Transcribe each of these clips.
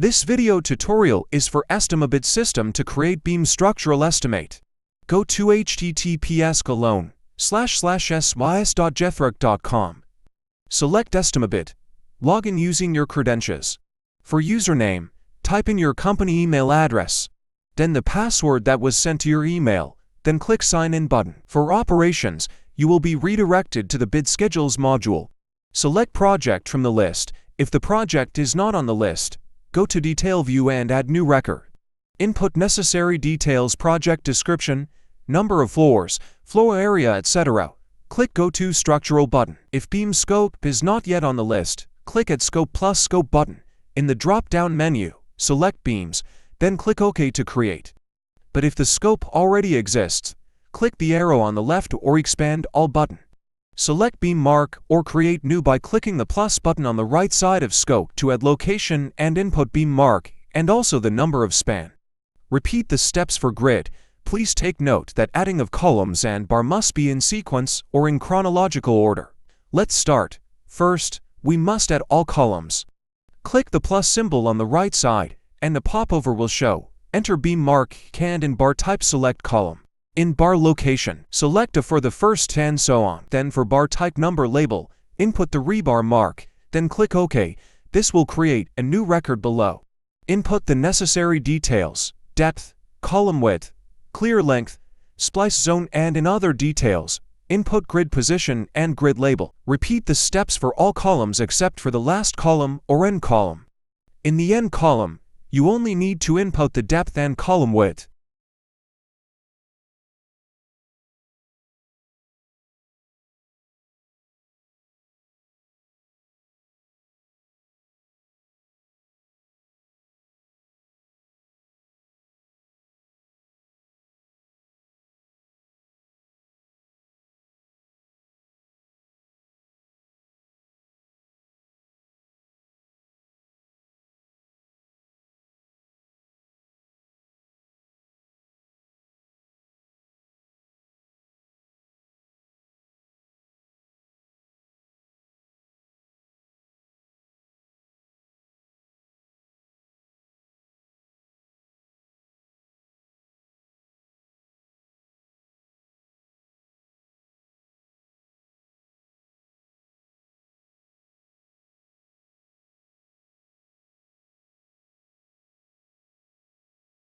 This video tutorial is for ESTIMABID system to create beam structural estimate. Go to https://sys.jethric.com. Select ESTIMABID. Log in using your credentials. For username, type in your company email address, then the password that was sent to your email, then click Sign In button. For operations, you will be redirected to the Bid Schedules module. Select Project from the list. If the project is not on the list, go to Detail View and add new record. Input necessary details: project description, number of floors, floor area, etc. Click Go to Structural button. If beam scope is not yet on the list, click Add Scope plus Scope button. In the drop-down menu, select Beams, then click OK to create. But if the scope already exists, click the arrow on the left or Expand All button. Select Beam Mark or Create New by clicking the plus button on the right side of Scope to add location and input beam mark and also the number of span. Repeat the steps for grid. Please take note that adding of columns and bar must be in sequence or in chronological order. Let's start. First, we must add all columns. Click the plus symbol on the right side and a popover will show. Enter beam mark and in bar type select column. In bar location, select A for the first and so on. Then for bar type number label, input the rebar mark, then click OK. This will create a new record below. Input the necessary details: depth, column width, clear length, splice zone, and in other details, input grid position and grid label. Repeat the steps for all columns except for the last column or end column. In the end column, you only need to input the depth and column width.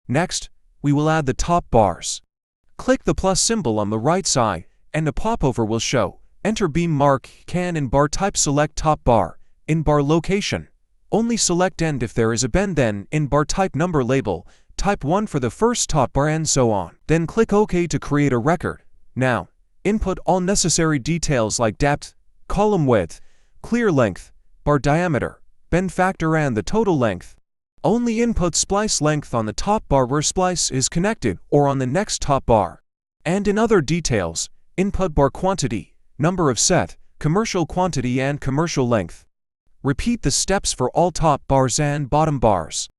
Next, we will add the top bars. Click the plus symbol on the right side, and a popover will show. Enter beam mark and in bar type select top bar. In bar location, only select end if there is a bend, then in bar type number label, type 1 for the first top bar and so on. Then click OK to create a record. Now, input all necessary details like depth, column width, clear length, bar diameter, bend factor and the total length. Only input splice length on the top bar where splice is connected or on the next top bar. And in other details, input bar quantity, number of set, commercial quantity and commercial length. Repeat the steps for all top bars and bottom bars.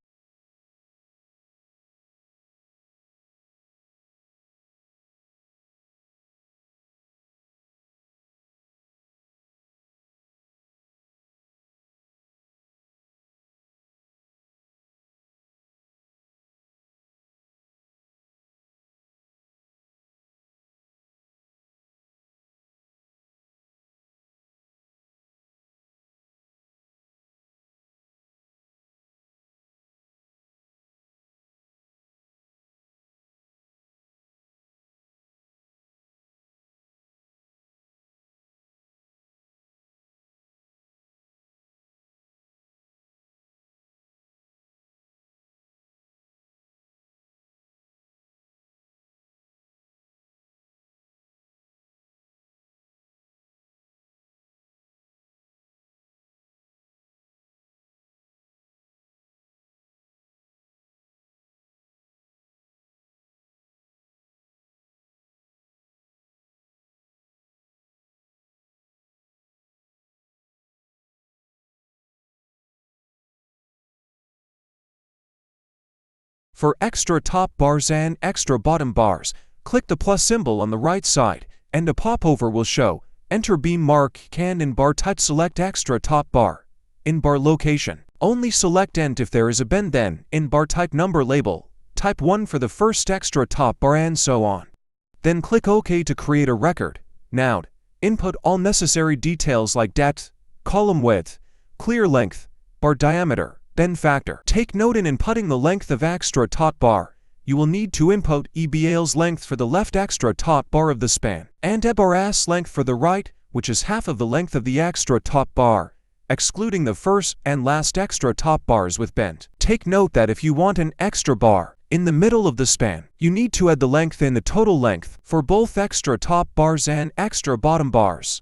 For extra top bars and extra bottom bars, click the plus symbol on the right side, and a popover will show. Enter beam mark and in bar type select extra top bar. In bar location, Only select ENT if there is a BEN, then in bar type number label, type 1 for the first extra top bar, and so on. Then click OK to create a record. Now, input all necessary details like depth, column width, clear length, bar diameter, then factor. Take note in inputting the length of extra top bar, you will need to input EBAL's length for the left extra top bar of the span, and EBAR's length for the right, which is half of the length of the extra top bar, excluding the first and last extra top bars with bent. Take note that if you want an extra bar in the middle of the span, you need to add the length in the total length for both extra top bars and extra bottom bars.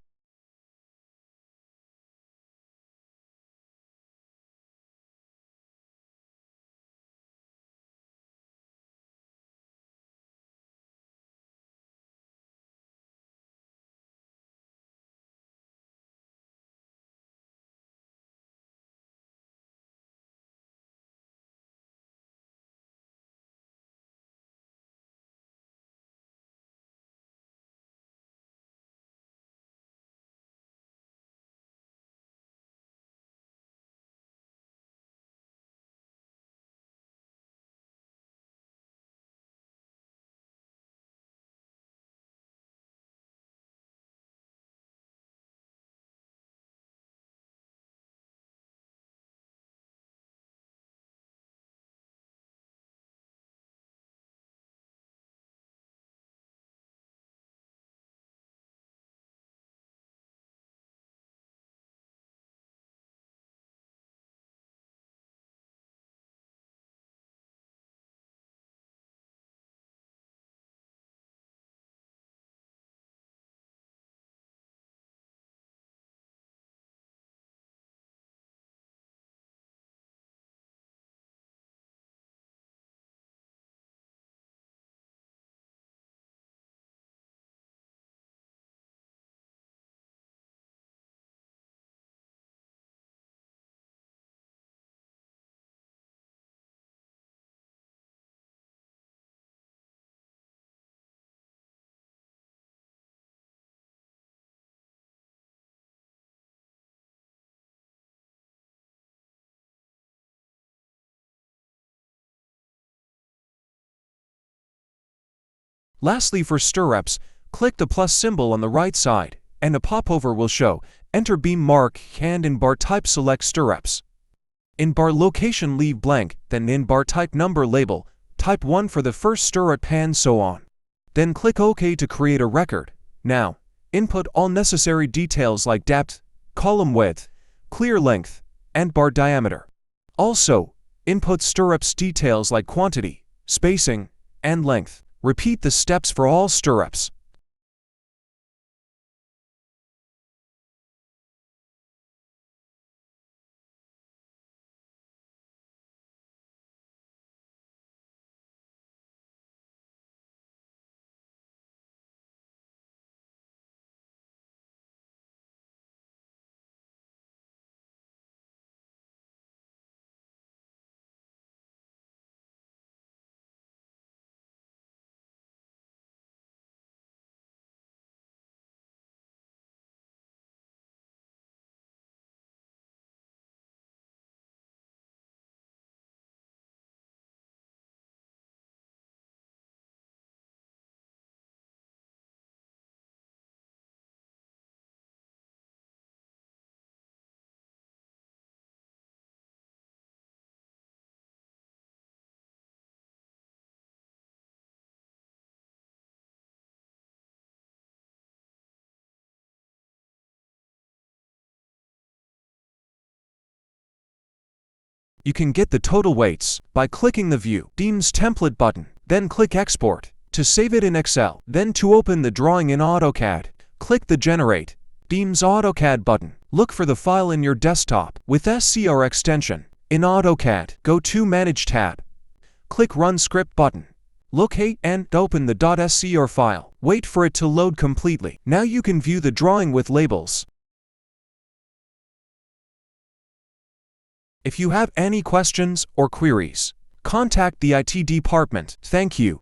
Lastly, for stirrups, click the plus symbol on the right side, and a popover will show. Enter beam mark, and in bar type select stirrups. In bar location leave blank, then in bar type number label, type 1 for the first stirrup, and so on. Then click OK to create a record. Now, input all necessary details like depth, column width, clear length, and bar diameter. Also, input stirrups details like quantity, spacing, and length. Repeat the steps for all stirrups. You can get the total weights by clicking the View Beams Template button, then click Export to save it in Excel. Then to open the drawing in AutoCAD, click the Generate Beams AutoCAD button. Look for the file in your desktop with SCR extension. In AutoCAD, go to Manage tab. Click Run Script button. Locate and open the .scr file. Wait for it to load completely. Now you can view the drawing with labels. If you have any questions or queries, contact the IT department. Thank you.